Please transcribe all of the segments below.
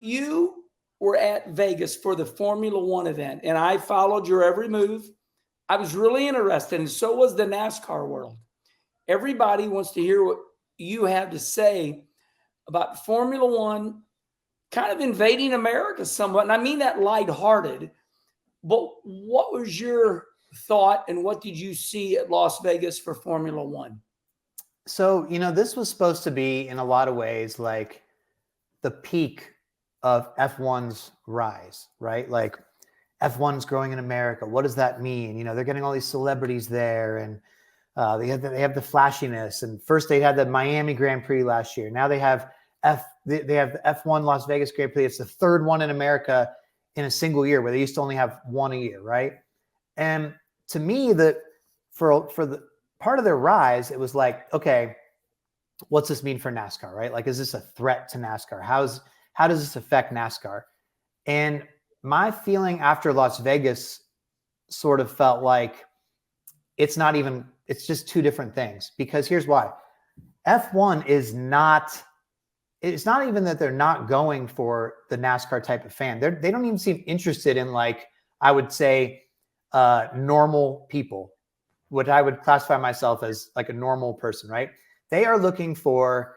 You were at Vegas for the Formula One event, and I followed your every move. I was really interested, and so was the NASCAR world. Everybody wants to hear what you have to say about Formula One kind of invading America somewhat. And I mean that lighthearted. But what was your thought and what did you see at Las Vegas for Formula One? So, this was supposed to be in a lot of ways like the peak of F1's rise, right? Like F1's growing in America. What does that mean? They're getting all these celebrities there, and they have the flashiness. And first they had the Miami Grand Prix last year. Now they have they have the F1 Las Vegas Grand Prix. It's the third one in America in a single year, where they used to only have one a year, right? And to me, for the part of their rise, it was like, okay, what's this mean for NASCAR, right? Like, is this a threat to NASCAR? How does this affect NASCAR? And my feeling after Las Vegas sort of felt like it's just two different things, because here's why. F1 it's not even that they're not going for the NASCAR type of fan. They don't even seem interested in, like, I would say, normal people, what I would classify myself as like a normal person, right? They are looking for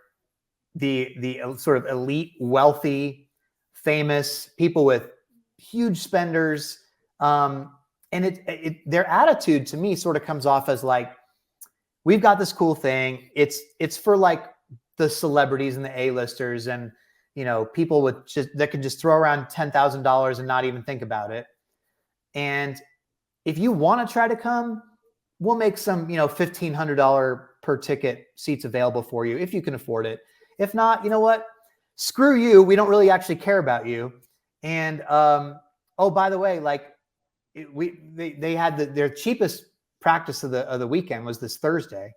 the sort of elite, wealthy, famous people with huge spenders. And their attitude to me sort of comes off as like, we've got this cool thing. It's for like the celebrities and the A-listers and, people that can just throw around $10,000 and not even think about it. And if you want to try to come, we'll make some, $1,500 per ticket seats available for you if you can afford it. If not, you know what? Screw you. We don't really actually care about you. And oh, by the way, like they had their cheapest practice of the weekend was this Thursday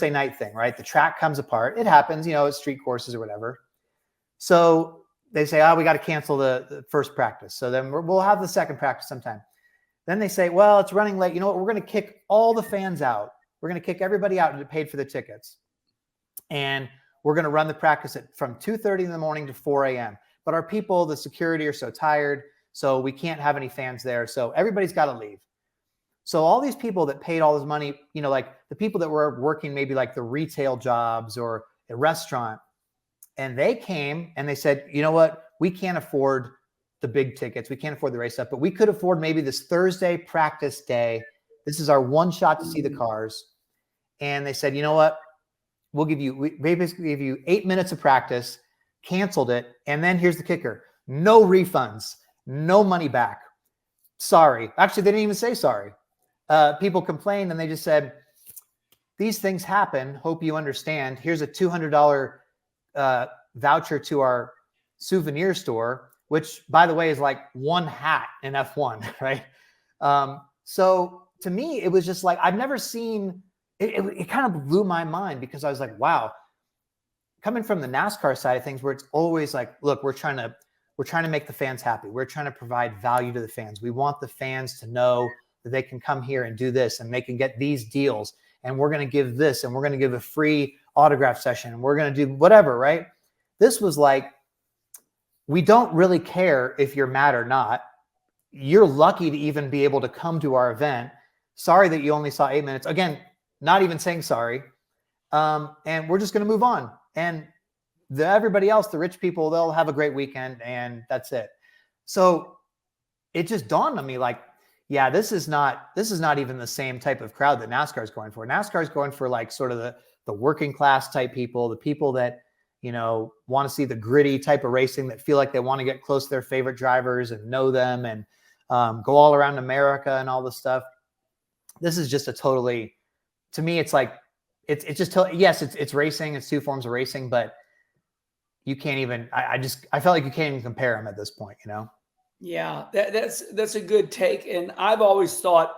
night thing, right? The track comes apart. It happens, it's street courses or whatever. So they say, we got to cancel the first practice. So then we'll have the second practice sometime. Then they say, well, it's running late. You know what? We're going to kick all the fans out. We're going to kick everybody out that paid for the tickets. And we're going to run the practice from 2:30 in the morning to 4 a.m. But our people, the security, are so tired, so we can't have any fans there. So everybody's got to leave. So all these people that paid all this money, like the people that were working maybe like the retail jobs or a restaurant, and they came and they said, you know what? We can't afford the big tickets. We can't afford the race stuff, but we could afford maybe this Thursday practice day. This is our one shot to see the cars. And they said, you know what? We basically give you 8 minutes of practice, canceled it. And then here's the kicker. No refunds, no money back. Sorry. Actually, they didn't even say sorry. People complained and they just said, these things happen. Hope you understand. Here's a $200 voucher to our souvenir store, which, by the way, is like one hat in F1, right? So to me, it was just like, I've never seen, it kind of blew my mind, because I was like, wow, coming from the NASCAR side of things, where it's always like, look, we're trying to make the fans happy. We're trying to provide value to the fans. We want the fans to know that they can come here and do this, and they can get these deals, and we're going to give this, and we're going to give a free autograph session, and we're going to do whatever, right? This was like, we don't really care if you're mad or not. You're lucky to even be able to come to our event. Sorry that you only saw 8 minutes. Again, not even saying sorry. And we're just going to move on. And everybody else, the rich people, they'll have a great weekend, and that's it. So it just dawned on me, like, yeah, this is not even the same type of crowd that NASCAR is going for. NASCAR is going for like sort of the working class type people, the people that, want to see the gritty type of racing, that feel like they want to get close to their favorite drivers and know them and go all around America and all this stuff. This is just to me, it's like, it's just, yes, it's racing. It's two forms of racing, but you can't even, I felt like you can't even compare them at this point, Yeah, that's a good take. And I've always thought,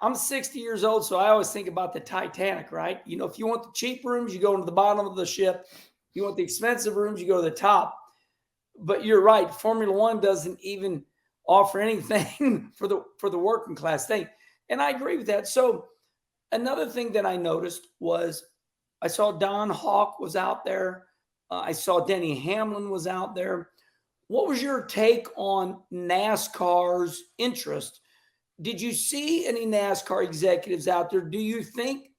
I'm 60 years old, so I always think about the Titanic, right? If you want the cheap rooms, you go to the bottom of the ship. If you want the expensive rooms, you go to the top. But you're right. Formula One doesn't even offer anything for the working class thing. And I agree with that. So another thing that I noticed was I saw Don Hawk was out there. I saw Denny Hamlin was out there. What was your take on NASCAR's interest? Did you see any NASCAR executives out there? Do you think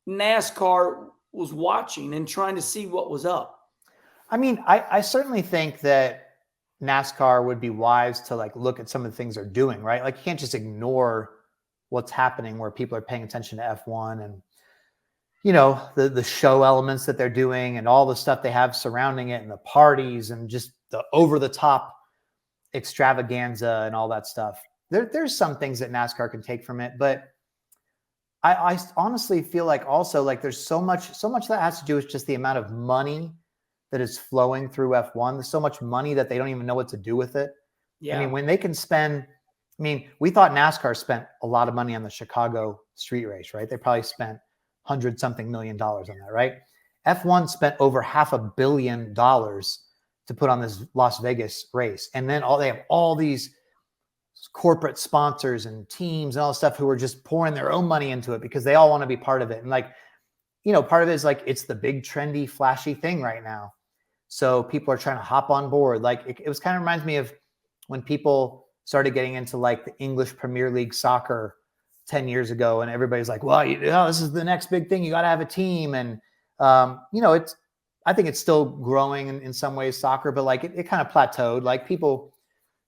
NASCAR was watching and trying to see what was up? I mean, I certainly think that NASCAR would be wise to like look at some of the things they're doing, right? Like you can't just ignore what's happening where people are paying attention to F1 and, you know, the show elements that they're doing and all the stuff they have surrounding it and the parties and just the over the top extravaganza and all that stuff. There's some things that NASCAR can take from it, but I honestly feel like also like there's so much that has to do with just the amount of money that is flowing through F1. There's so much money that they don't even know what to do with it. Yeah. I mean, when they can spend, I mean, we thought NASCAR spent a lot of money on the Chicago street race, right? They probably spent $100-something million on that, right? F1 spent over $500 million to put on this Las Vegas race. And then they have all these corporate sponsors and teams and all this stuff who are just pouring their own money into it because they all want to be part of it. And like, you know, part of it is like, it's the big trendy, flashy thing right now. So people are trying to hop on board. Like it was kind of reminds me of when people started getting into like the English Premier League soccer 10 years ago. And everybody's like, well, this is the next big thing. You got to have a team. And, you know, I think it's still growing in some ways, soccer, but like it kind of plateaued. Like people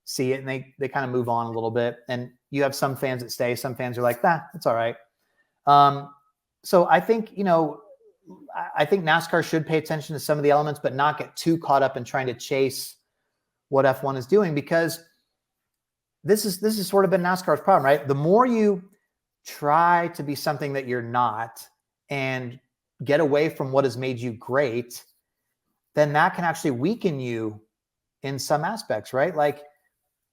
see it and they kind of move on a little bit. And you have some fans that stay, some fans are like, it's all right. So I think, you know, I think NASCAR should pay attention to some of the elements, but not get too caught up in trying to chase what F1 is doing, because this has sort of been NASCAR's problem, right? The more you try to be something that you're not and get away from what has made you great, then that can actually weaken you in some aspects, right? Like,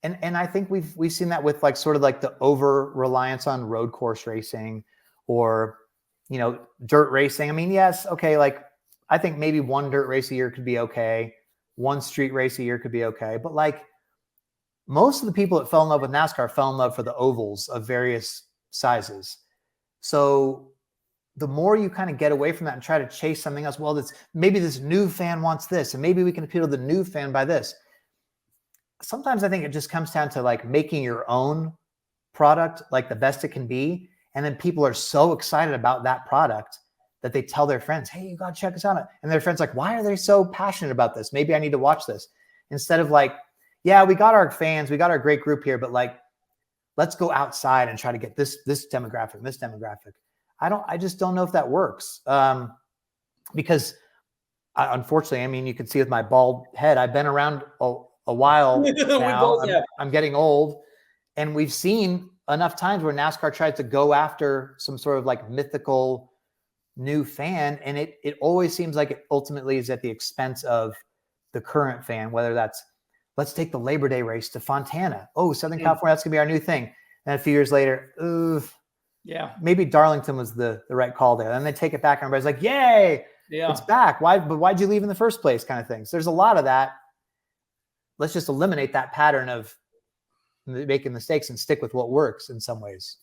and I think we've seen that with like sort of like the over reliance on road course racing or, you know, dirt racing. I mean, yes, okay, like I think maybe one dirt race a year could be okay. One street race a year could be okay. But like most of the people that fell in love with NASCAR fell in love for the ovals of various sizes. So the more you kind of get away from that and try to chase something else, well, maybe this new fan wants this, and maybe we can appeal to the new fan by this. Sometimes I think it just comes down to like making your own product like the best it can be. And then people are so excited about that product that they tell their friends, hey, you got to check this out. And their friends like, why are they so passionate about this? Maybe I need to watch this. Instead of like, yeah, we got our fans, we got our great group here, but like, let's go outside and try to get this demographic, this demographic. I just don't know if that works. Because unfortunately, I mean, you can see with my bald head, I've been around a while now. I'm getting old, and we've seen enough times where NASCAR tried to go after some sort of like mythical new fan. And it always seems like it ultimately is at the expense of the current fan, whether that's, let's take the Labor Day race to Fontana. Oh, Southern California, that's gonna be our new thing. And a few years later, maybe Darlington was the right call there. Then they take it back and everybody's like, yay, it's back. Why'd you leave in the first place kind of things. There's a lot of that. Let's just eliminate that pattern of making mistakes and stick with what works in some ways.